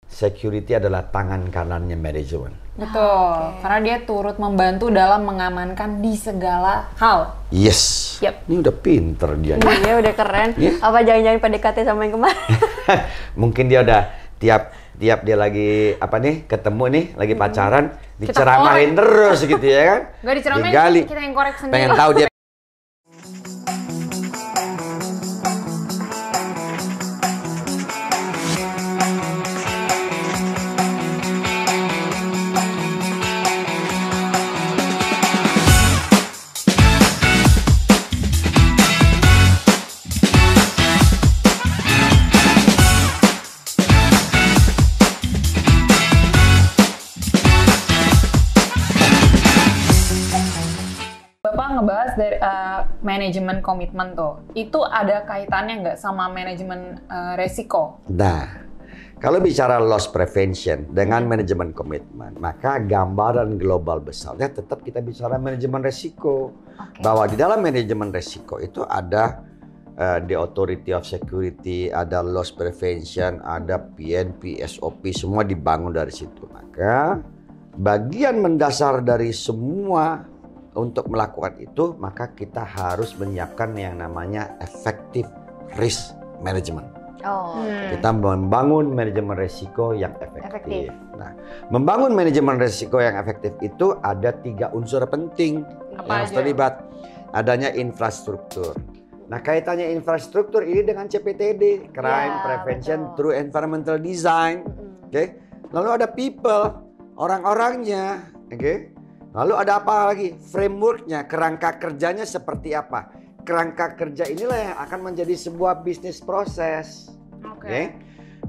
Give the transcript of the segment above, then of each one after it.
Security adalah tangan kanannya manajemen. Betul, karena dia turut membantu dalam mengamankan di segala hal. Yes. Yep. Ini udah pinter dia. Iya udah keren. Apa jangan-jangan PDKT sama yang kemarin? Mungkin dia udah tiap dia lagi apa nih ketemu nih lagi pacaran diceramahin terus gitu ya kan? Gak diceramahin, Digali. kita yang korek sendiri. Pengen tahu dia. Bapak ngebahas dari manajemen komitmen tuh, itu ada kaitannya nggak sama manajemen resiko? Nah, kalau bicara loss prevention dengan manajemen komitmen, maka gambaran global besarnya tetap kita bicara manajemen resiko. Bahwa di dalam manajemen resiko itu ada the authority of security, ada loss prevention, ada PNP, SOP, semua dibangun dari situ. Maka bagian mendasar dari semua untuk melakukan itu, maka kita harus menyiapkan yang namanya effective risk management. Kita membangun manajemen risiko yang efektif. Nah, membangun manajemen risiko yang efektif itu ada 3 unsur penting yang harus terlibat. Adanya infrastruktur. Nah, kaitannya infrastruktur ini dengan CPTD, Crime Prevention Through Environmental Design. Oke. Lalu ada people, orang-orangnya, oke. Lalu ada apa lagi? Frameworknya, kerangka kerjanya seperti apa? Kerangka kerja inilah yang akan menjadi sebuah bisnis proses. Oke.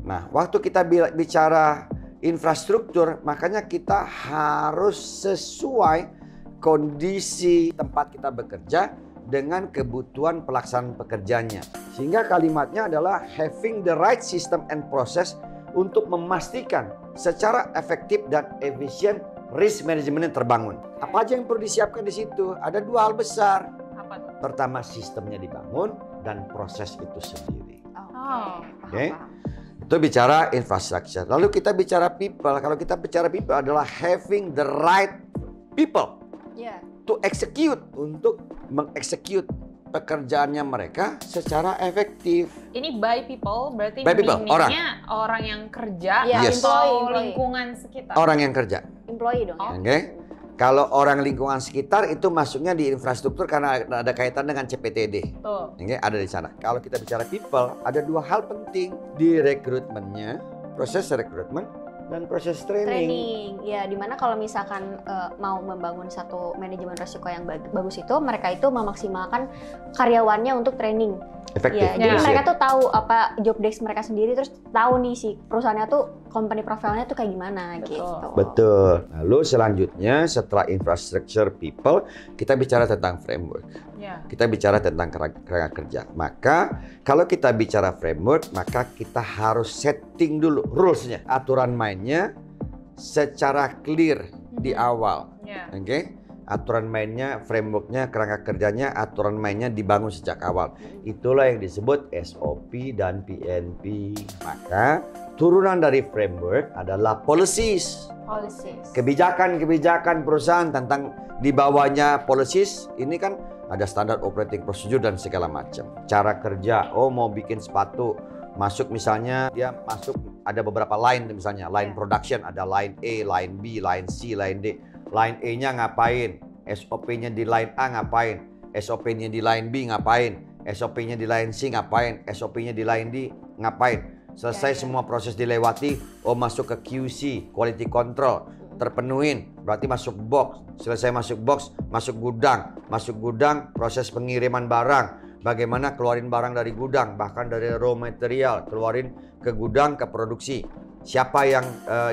Nah, waktu kita bicara infrastruktur, makanya kita harus sesuai kondisi tempat kita bekerja dengan kebutuhan pelaksanaan pekerjaannya. Sehingga kalimatnya adalah having the right system and process untuk memastikan secara efektif dan efisien risk management yang terbangun. Apa aja yang perlu disiapkan di situ? Ada 2 hal besar. Apa tuh? Pertama, sistemnya dibangun dan proses itu sendiri. Oke. Itu bicara infrastructure. Lalu kita bicara people. Kalau kita bicara people adalah having the right people to execute, untuk mengeksekut pekerjaannya mereka secara efektif. Ini by people berarti By people, meaningnya orang yang kerja Yes. atau Employee. lingkungan sekitar. Orang yang kerja. Employee dong. Oke. Kalau orang lingkungan sekitar itu masuknya di infrastruktur karena ada kaitan dengan CPTD. Tuh. Oke, ada di sana. Kalau kita bicara people, ada 2 hal penting di rekrutmennya, proses rekrutmen dan proses training. Ya, dimana kalau misalkan mau membangun satu manajemen risiko yang bagus itu, mereka itu memaksimalkan karyawannya untuk training. Efektif. Ya, jadi mereka tuh tahu apa job desk mereka sendiri, terus tahu nih si perusahaannya tuh company profilnya tuh kayak gimana gitu. Betul. Lalu selanjutnya setelah infrastructure people, kita bicara tentang framework. Kita bicara tentang kerangka kerja. Maka kalau kita bicara framework, maka kita harus setting dulu rules-nya, aturan mainnya secara clear di awal. Oke? Aturan mainnya, frameworknya, kerangka kerjanya, aturan mainnya dibangun sejak awal. Itulah yang disebut SOP dan PNP. Maka turunan dari framework adalah policies. Kebijakan-kebijakan perusahaan tentang di bawahnya policies ini kan ada standar operating procedure dan segala macam. Cara kerja, mau bikin sepatu, masuk misalnya dia masuk ada beberapa line misalnya, line production ada line A, line B, line C, line D. Line A-nya ngapain? SOP-nya di line A ngapain? SOP-nya di line B ngapain? SOP-nya di line C ngapain? SOP-nya di line D ngapain? Selesai semua proses dilewati, masuk ke QC, quality control, terpenuhin, berarti masuk box. Selesai masuk box, masuk gudang, proses pengiriman barang. Bagaimana keluarin barang dari gudang, bahkan dari raw material, keluarin ke gudang, ke produksi. Siapa yang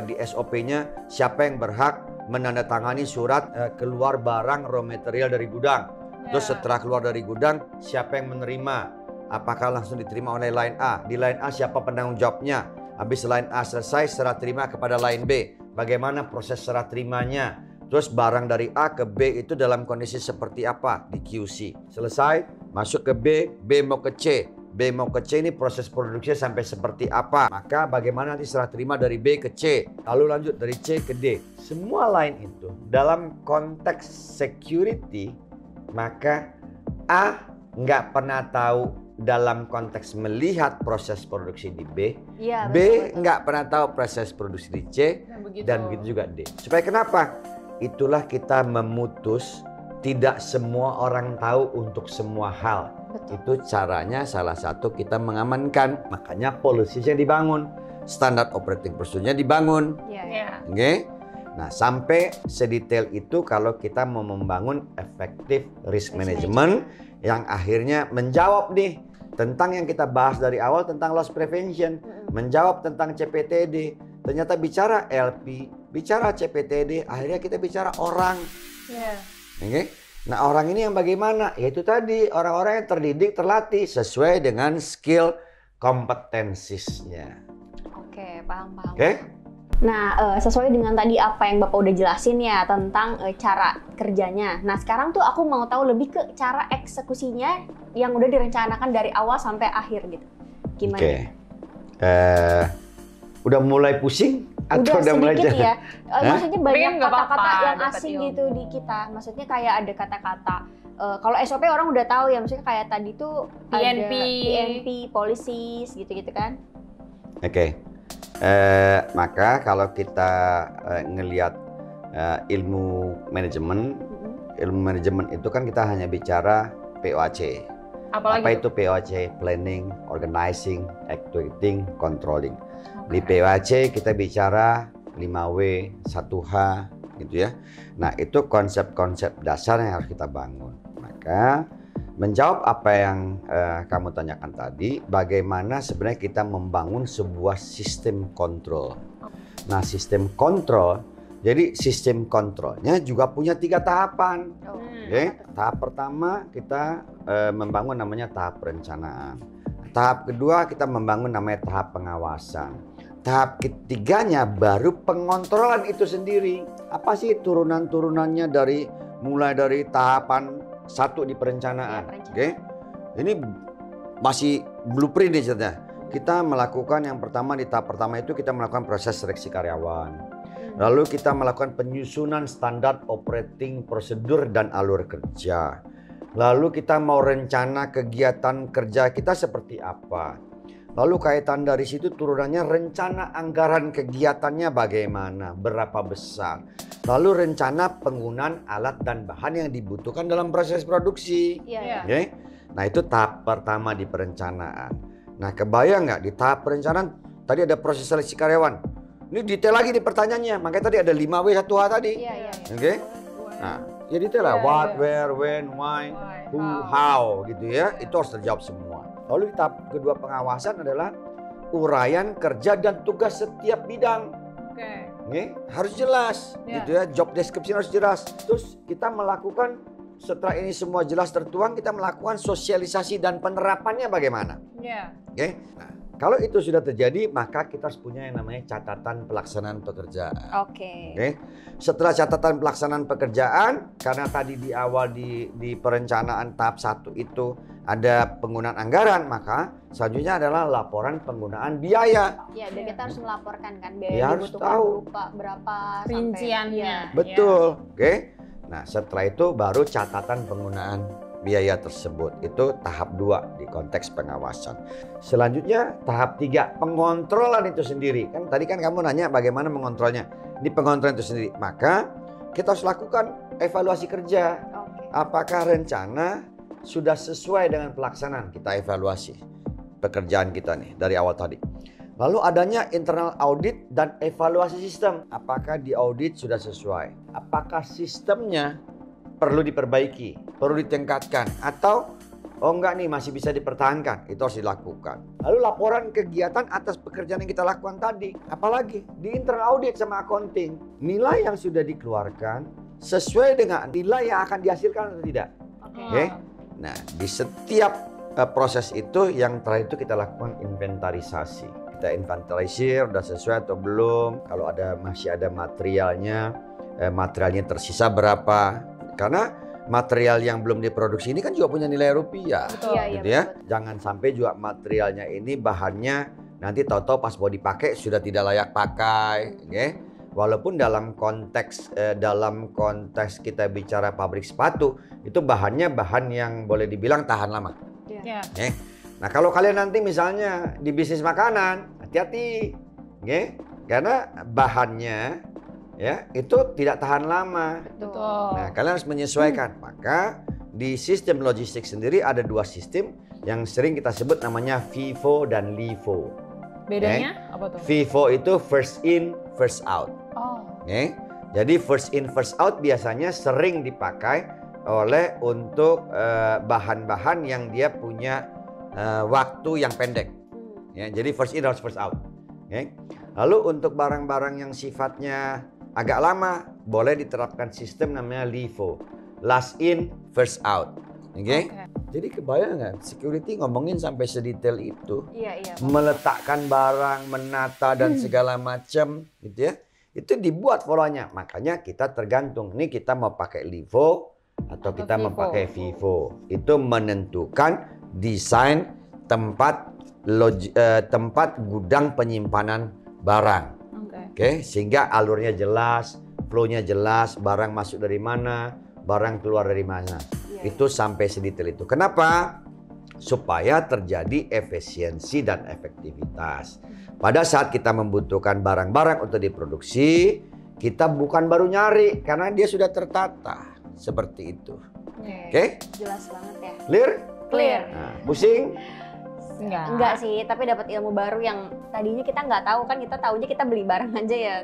di SOP-nya, siapa yang berhak menandatangani surat keluar barang raw material dari gudang. Terus setelah keluar dari gudang, siapa yang menerima? Apakah langsung diterima oleh line A? Di line A siapa penanggung jawabnya? Habis line A selesai, serah terima kepada line B. Bagaimana proses serah terimanya? Terus barang dari A ke B itu dalam kondisi seperti apa di QC? Selesai, masuk ke B, B mau ke C. B mau ke C, ini proses produksinya sampai seperti apa. Maka bagaimana nanti serah terima dari B ke C. Lalu lanjut dari C ke D. Semua line itu dalam konteks security, maka A nggak pernah tahu dalam konteks melihat proses produksi di B. Iya, B betul. nggak pernah tahu proses produksi di C. Dan begitu juga D. Supaya kenapa? Itulah kita memutus tidak semua orang tahu untuk semua hal. Betul. Itu caranya salah satu kita mengamankan. Makanya policy-nya dibangun. Standard operating procedure-nya dibangun. Iya, iya. Iya. Oke? Nah, sampai sedetail itu kalau kita mau membangun effective risk management yang akhirnya menjawab nih tentang yang kita bahas dari awal tentang loss prevention, menjawab tentang CPTD. Ternyata bicara LP, bicara CPTD, akhirnya kita bicara orang. Iya. Oke? Nah, orang ini yang bagaimana? Yaitu tadi orang-orang yang terdidik, terlatih sesuai dengan skill kompetensisnya. Oke, paham. Oke? Nah, sesuai dengan tadi apa yang Bapak udah jelasin ya tentang cara kerjanya. Nah, sekarang tuh aku mau tahu lebih ke cara eksekusinya yang udah direncanakan dari awal sampai akhir gitu. Gimana? Oke. Udah mulai pusing? Atau Udah mulai sedikit ya. Maksudnya banyak Tapi nggak kata-kata apa-apa, yang dapat asing ilmu. gitu di kita. Maksudnya kayak ada kata-kata. Kalau SOP orang udah tahu ya. Maksudnya kayak tadi tuh PNP. ada PNP, policies gitu-gitu kan. Oke. Maka kalau kita ngelihat ilmu manajemen itu kan kita hanya bicara POAC. Apalagi Apa itu POAC? Planning, Organizing, Actuating, Controlling. Di POAC kita bicara 5W, 1H gitu ya. Nah, itu konsep-konsep dasar yang harus kita bangun. Maka menjawab apa yang kamu tanyakan tadi, bagaimana sebenarnya kita membangun sebuah sistem kontrol. Nah, sistem kontrol, jadi sistem kontrolnya juga punya 3 tahapan. Oke, tahap pertama kita membangun namanya tahap perencanaan. Tahap kedua kita membangun namanya tahap pengawasan. Tahap ketiganya baru pengontrolan itu sendiri. Apa sih turunan-turunannya mulai dari tahapan 1 di perencanaan? Ya, perencanaan. Oke, ini masih blueprint nih ceritanya. Kita melakukan yang pertama di tahap pertama itu kita melakukan proses seleksi karyawan. Lalu kita melakukan penyusunan standar operating prosedur dan alur kerja. Lalu kita mau rencana kegiatan kerja kita seperti apa. Lalu kaitan dari situ turunannya rencana anggaran kegiatannya bagaimana, berapa besar. Lalu rencana penggunaan alat dan bahan yang dibutuhkan dalam proses produksi. Iya. Oke? Nah, itu tahap pertama di perencanaan. Nah, kebayang nggak di tahap perencanaan tadi ada proses seleksi karyawan. Ini detail lagi di pertanyaannya. Makanya tadi ada 5W 1H tadi. Iya. Oke? Nah, ya detail lah. Iya, What, iya. where, when, why, who, how gitu ya. Itu harus terjawab semua. Lalu di tahap kedua pengawasan adalah uraian kerja dan tugas setiap bidang. Oke. Oke? Harus jelas. Iya. Gitu ya. Job description harus jelas. Terus kita melakukan setelah ini semua jelas tertuang, kita melakukan sosialisasi dan penerapannya bagaimana. Iya. Oke? Nah, kalau itu sudah terjadi, maka kita harus punya yang namanya catatan pelaksanaan pekerjaan. Oke. Oke. Setelah catatan pelaksanaan pekerjaan, karena tadi di awal di perencanaan tahap 1 itu ada penggunaan anggaran, maka selanjutnya adalah laporan penggunaan biaya. Ya, dan kita harus melaporkan kan Ya, biaya harus dibutuhkan tahu. berupa berapa Rinciannya. sampai. Betul. Oke. Nah, setelah itu baru catatan penggunaan biaya tersebut. Itu tahap 2 di konteks pengawasan. Selanjutnya tahap 3, pengontrolan itu sendiri. Kan tadi kan kamu nanya bagaimana mengontrolnya. Di pengontrolan itu sendiri. Maka kita harus lakukan evaluasi kerja. Oke. Apakah rencana sudah sesuai dengan pelaksanaan? Kita evaluasi pekerjaan kita nih dari awal tadi. Lalu adanya internal audit dan evaluasi sistem. Apakah di audit sudah sesuai? Apakah sistemnya perlu diperbaiki, perlu ditingkatkan, atau oh enggak nih masih bisa dipertahankan? Itu harus dilakukan. Lalu laporan kegiatan atas pekerjaan yang kita lakukan tadi. Apalagi di internal audit sama accounting, nilai yang sudah dikeluarkan sesuai dengan nilai yang akan dihasilkan atau tidak. Oke. Nah, di setiap proses itu yang terakhir itu kita lakukan inventarisasi. Kita inventarisir udah sesuai atau belum. Kalau masih ada materialnya tersisa berapa. Karena material yang belum diproduksi ini kan juga punya nilai rupiah. Betul. Iya, Gitu ya. Jangan sampai juga materialnya ini bahannya nanti tahu-tahu pas mau dipakai sudah tidak layak pakai, oke? Walaupun dalam konteks kita bicara pabrik sepatu, itu bahannya bahan yang boleh dibilang tahan lama. Ya. Oke? Nah, kalau kalian nanti misalnya di bisnis makanan, hati-hati, oke? Karena bahannya ya itu tidak tahan lama. Betul. Nah, kalian harus menyesuaikan. Maka di sistem logistik sendiri ada 2 sistem yang sering kita sebut namanya FIFO dan LIFO. Bedanya apa tuh? FIFO itu first in, first out. Oh. Oke. Jadi first in, first out biasanya sering dipakai untuk bahan-bahan yang dia punya waktu yang pendek. Ya, jadi first in harus first out. Oke. Lalu untuk barang-barang yang sifatnya agak lama, boleh diterapkan sistem namanya LIFO, last in, first out. Oke. Jadi kebayang nggak security ngomongin sampai sedetail itu? Iya. Meletakkan barang, menata dan segala macam, gitu ya. Itu dibuat polanya. Makanya kita tergantung. Ini kita mau pakai LIFO atau kita mau pakai FIFO. Itu menentukan desain tempat gudang penyimpanan barang. Oke, sehingga alurnya jelas, flow-nya jelas, barang masuk dari mana, barang keluar dari mana. Itu sampai sedetail itu. Kenapa? Supaya terjadi efisiensi dan efektivitas. Pada saat kita membutuhkan barang-barang untuk diproduksi, kita bukan baru nyari karena dia sudah tertata seperti itu. Oke? Jelas banget ya. Clear? Nah, pusing? Enggak sih, tapi dapat ilmu baru yang tadinya kita nggak tahu kan, kita taunya kita beli barang aja ya.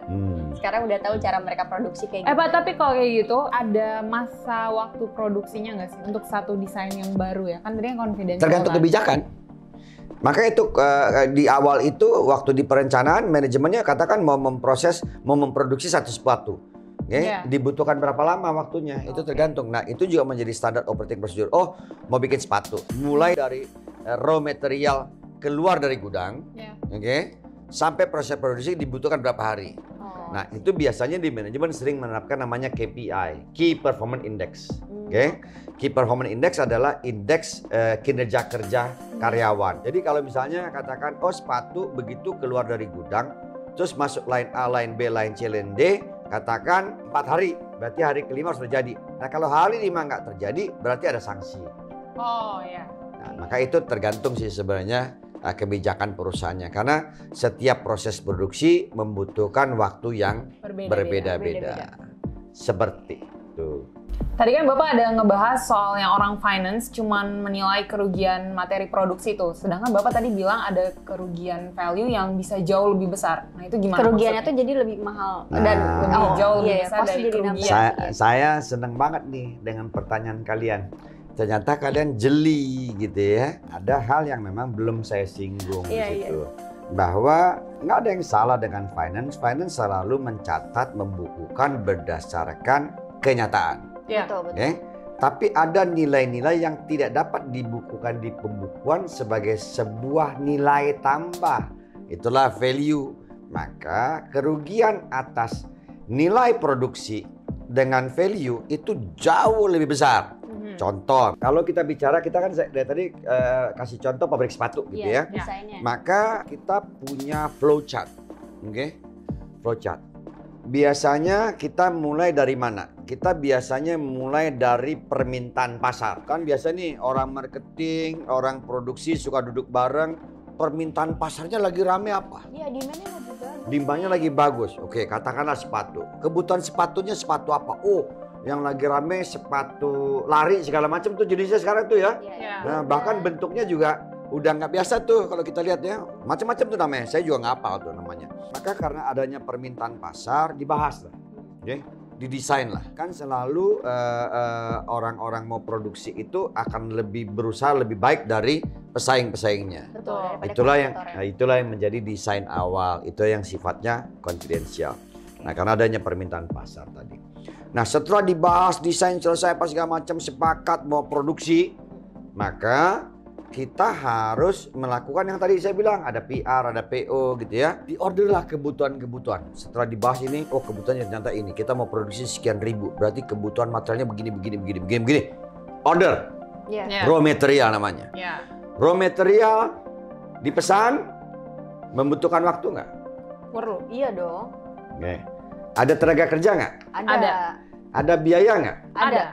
Sekarang udah tahu cara mereka produksi kayak gitu. Pak, tapi kalau kayak gitu ada masa waktu produksinya nggak sih untuk satu desain yang baru ya? Kan tadi yang confidential. Tergantung kebijakan. Maka itu di awal itu waktu di perencanaan manajemennya katakan mau memproduksi satu sepatu. Dibutuhkan berapa lama waktunya? Itu tergantung. Nah, itu juga menjadi standar operating procedure. Oh, mau bikin sepatu. Mulai dari raw material keluar dari gudang, sampai proses produksi dibutuhkan berapa hari. Nah, itu biasanya di manajemen sering menerapkan namanya KPI, Key Performance Index. Key Performance Index adalah indeks kinerja kerja karyawan. Jadi kalau misalnya katakan, oh sepatu begitu keluar dari gudang, terus masuk line A, line B, line C, line D, katakan 4 hari, berarti hari kelima sudah jadi. Nah, kalau hari 5 nggak terjadi, berarti ada sanksi. Oh ya. Nah, maka itu tergantung sih sebenarnya kebijakan perusahaannya. Karena setiap proses produksi membutuhkan waktu yang berbeda-beda. Seperti itu. Tadi kan Bapak ada ngebahas soal yang orang finance cuman menilai kerugian materi produksi itu. Sedangkan Bapak tadi bilang ada kerugian value yang bisa jauh lebih besar. Nah, itu gimana? Kerugiannya tuh jadi lebih mahal dan jauh lebih besar dari kerugian. Saya senang banget nih dengan pertanyaan kalian. Ternyata kalian jeli gitu ya. Ada hal yang memang belum saya singgung di situ. Bahwa nggak ada yang salah dengan finance. Finance selalu mencatat, membukukan berdasarkan kenyataan. Betul. Tapi ada nilai-nilai yang tidak dapat dibukukan di pembukuan sebagai sebuah nilai tambah. Itulah value. Maka kerugian atas nilai produksi dengan value itu jauh lebih besar. Contoh, kalau kita bicara, kita kan dari tadi kasih contoh pabrik sepatu gitu ya. Maka kita punya flowchart. Flowchart. Biasanya kita mulai dari mana? Kita biasanya mulai dari permintaan pasar. Kan biasa nih orang marketing, orang produksi suka duduk bareng. Permintaan pasarnya lagi rame apa? Iya, demand-nya lagi bagus. Demand-nya lagi bagus. Oke, katakanlah sepatu. Kebutuhan sepatunya sepatu apa? Oh, yang lagi rame sepatu lari segala macam tuh jenisnya sekarang tuh ya. Nah, bahkan bentuknya juga udah nggak biasa tuh kalau kita lihat ya. Macam-macam tuh namanya. Saya juga nggak hafal tuh namanya. Maka karena adanya permintaan pasar dibahas lah. Didesain lah. Kan selalu orang-orang mau produksi itu akan lebih berusaha lebih baik dari pesaing-pesaingnya. Betul. Itulah yang menjadi desain awal. Itu yang sifatnya konfidensial. Nah, karena adanya permintaan pasar tadi. Nah, setelah dibahas desain selesai apa segala macam sepakat mau produksi, maka kita harus melakukan yang tadi saya bilang, ada PR, ada PO gitu ya. Diorderlah kebutuhan-kebutuhan. Setelah dibahas ini, oh kebutuhannya ternyata ini. Kita mau produksi sekian ribu, berarti kebutuhan materialnya begini. Order. Iya. Raw material namanya. Ya. Raw material dipesan, membutuhkan waktu nggak? Perlu. Iya dong. Oke. Ada tenaga kerja nggak? Ada. Ada biaya nggak? Ada.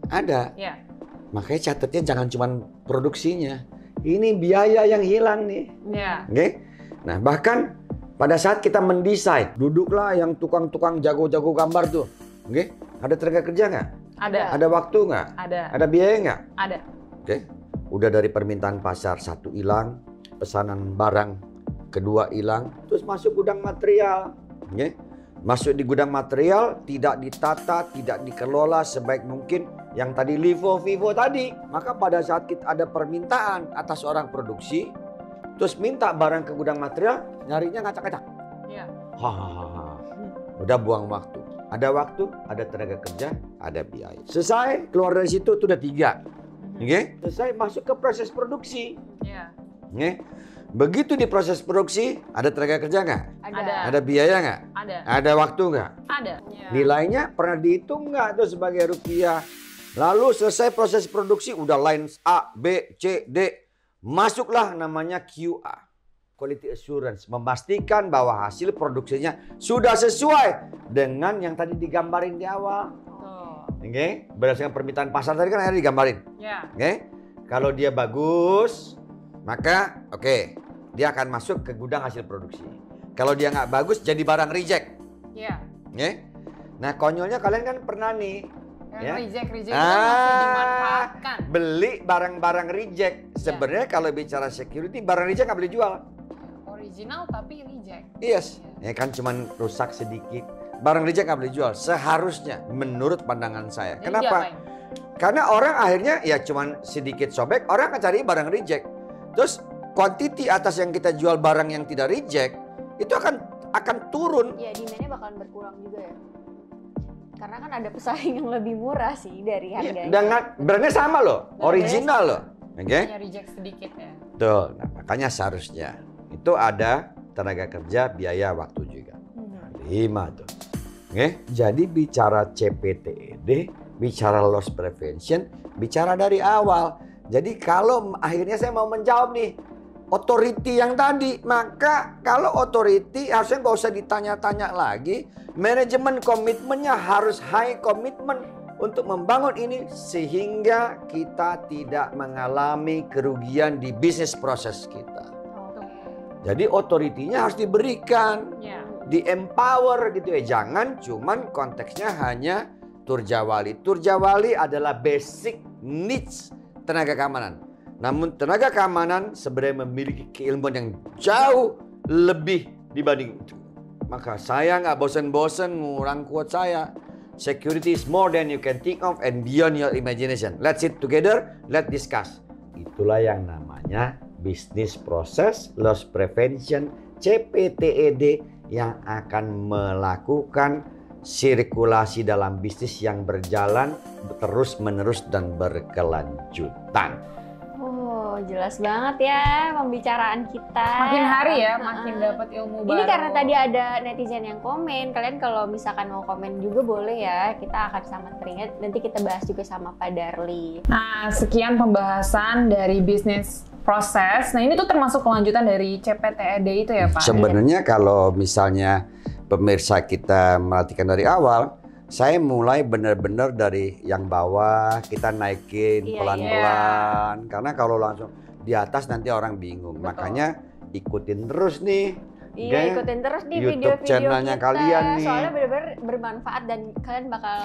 Ada. Ya. Makanya catatnya jangan cuma produksinya. Ini biaya yang hilang nih. Ya. Oke. Nah, bahkan pada saat kita mendesain, duduklah yang tukang-tukang jago-jago gambar tuh. Oke. Ada tenaga kerja nggak? Ada. Ada waktu nggak? Ada. Ada biaya nggak? Ada. Oke. Udah dari permintaan pasar, satu hilang, pesanan barang kedua hilang, terus masuk gudang material. Oke. Masuk di gudang material, tidak ditata, tidak dikelola sebaik mungkin. Yang tadi Vivo tadi. Maka pada saat kita ada permintaan atas orang produksi, terus minta barang ke gudang material, nyarinya ngacak-ngacak. Ya. Hahaha. Udah buang waktu. Ada waktu, ada tenaga kerja, ada biaya. Selesai, keluar dari situ itu udah 3. Oke? Selesai, masuk ke proses produksi. Ya. Oke? Begitu di proses produksi, ada tenaga kerja nggak? Ada. Ada biaya nggak? Ada. Ada waktu nggak? Ada. Ya. Nilainya pernah dihitung nggak tuh sebagai rupiah? Lalu selesai proses produksi, udah line A, B, C, D. Masuklah namanya QA. Quality Assurance. Memastikan bahwa hasil produksinya sudah sesuai dengan yang tadi digambarin di awal. Tuh. Oke? Berdasarkan permintaan pasar tadi kan akhirnya digambarin. Ya. Oke? Kalau dia bagus, maka oke, dia akan masuk ke gudang hasil produksi. Kalau dia nggak bagus, jadi barang reject. Ya. Oke? Nah, konyolnya kalian kan pernah nih Yang reject itu masih dimanfaatkan. beli barang-barang reject. Sebenarnya kalau bicara security, barang reject nggak boleh jual. Original tapi reject. Yes. Ya kan cuman rusak sedikit. Barang reject nggak boleh jual. Seharusnya menurut pandangan saya. Jadi Kenapa? diapain? Karena orang akhirnya ya cuman sedikit sobek, orang akan cari barang reject. Terus quantity atas yang kita jual barang yang tidak reject itu akan turun. Iya, demand-nya bakalan berkurang juga ya. Karena kan ada pesaing yang lebih murah sih dari harganya. Dengan brandnya sama loh, original loh. Oke? Hanya reject sedikit ya. Tuh, nah, makanya seharusnya itu ada tenaga kerja, biaya, waktu juga. 5 tuh. Oke? Jadi bicara CPTED, bicara loss prevention, bicara dari awal. Jadi kalau akhirnya saya mau menjawab nih, authority yang tadi, maka kalau authority harusnya nggak usah ditanya-tanya lagi. Manajemen komitmennya harus high komitmen untuk membangun ini sehingga kita tidak mengalami kerugian di bisnis proses kita. Jadi authority-nya harus diberikan, Ya. di empower gitu ya. Jangan cuman konteksnya hanya turjawali. Turjawali adalah basic needs tenaga keamanan. Namun tenaga keamanan sebenarnya memiliki keilmuan yang jauh lebih dibanding itu. Maka saya nggak bosen-bosen ngurang quote saya. Security is more than you can think of and beyond your imagination. Let's sit together, let's discuss. Itulah yang namanya business process loss prevention CPTED yang akan melakukan sirkulasi dalam bisnis yang berjalan terus-menerus dan berkelanjutan. Oh, jelas banget ya pembicaraan kita. Makin hari ya, makin dapat ilmu baru. Ini karena tadi ada netizen yang komen. Kalian kalau misalkan mau komen juga boleh ya. Kita akan sama teringat. Nanti kita bahas juga sama Pak Darli. Nah, sekian pembahasan dari bisnis proses. Nah, ini tuh termasuk kelanjutan dari CPTED itu ya, Pak? Sebenarnya kalau misalnya pemirsa kita merhatikan dari awal, saya mulai benar-benar dari yang bawah, kita naikin Iya, pelan-pelan. Karena kalau langsung di atas nanti orang bingung. Betul. Makanya ikutin terus nih. Iya, Oke? ikutin terus di YouTube video-video channelnya kita. kalian nih. Soalnya benar-benar bermanfaat dan kalian bakal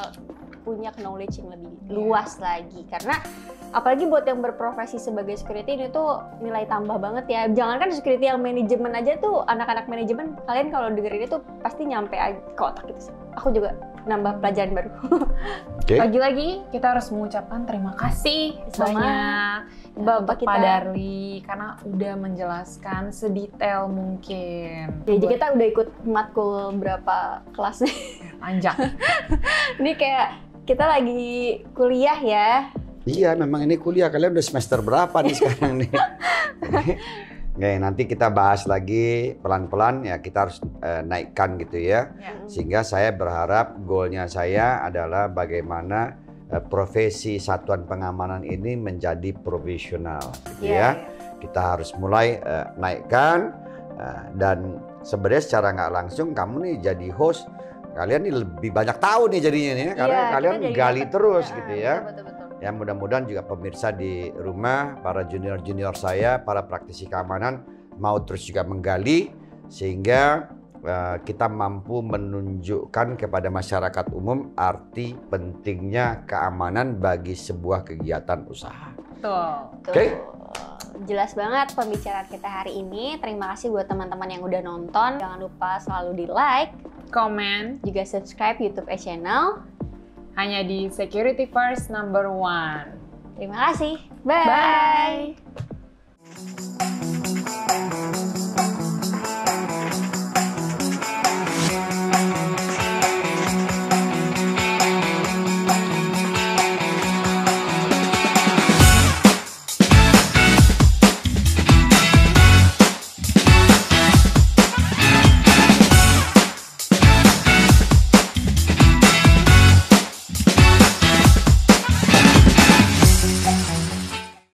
punya knowledge yang lebih luas lagi. Karena apalagi buat yang berprofesi sebagai security ini tuh nilai tambah banget ya. Jangankan security yang manajemen aja tuh, anak-anak manajemen kalian kalau dengerin itu pasti nyampe ke otak gitu sih. Aku juga nambah pelajaran baru. Oke. Lagi-lagi kita harus mengucapkan terima kasih Sama banyak Bapak untuk kita. Pak Darli karena udah menjelaskan sedetail mungkin. Jadi kita udah ikut matkul berapa kelas nih? Panjang. Ini kayak kita lagi kuliah ya. Iya, memang ini kuliah. Kalian udah semester berapa nih sekarang nih? Oke, nanti kita bahas lagi pelan-pelan ya. Kita harus naikkan gitu ya. Sehingga saya berharap goalnya saya adalah bagaimana profesi satuan pengamanan ini menjadi profesional, gitu ya. Kita harus mulai naikkan dan sebenarnya secara nggak langsung kamu nih jadi host. Kalian nih lebih banyak tahu nih jadinya nih, karena kalian gali terus gitu ya. Betul. Ya mudah-mudahan juga pemirsa di rumah, para junior-junior saya, para praktisi keamanan mau terus juga menggali sehingga kita mampu menunjukkan kepada masyarakat umum arti pentingnya keamanan bagi sebuah kegiatan usaha. Oke. Jelas banget pembicaraan kita hari ini. Terima kasih buat teman-teman yang udah nonton. Jangan lupa selalu di like, Comment, juga subscribe YouTube channel. hanya di Security First #1. Terima kasih. Bye.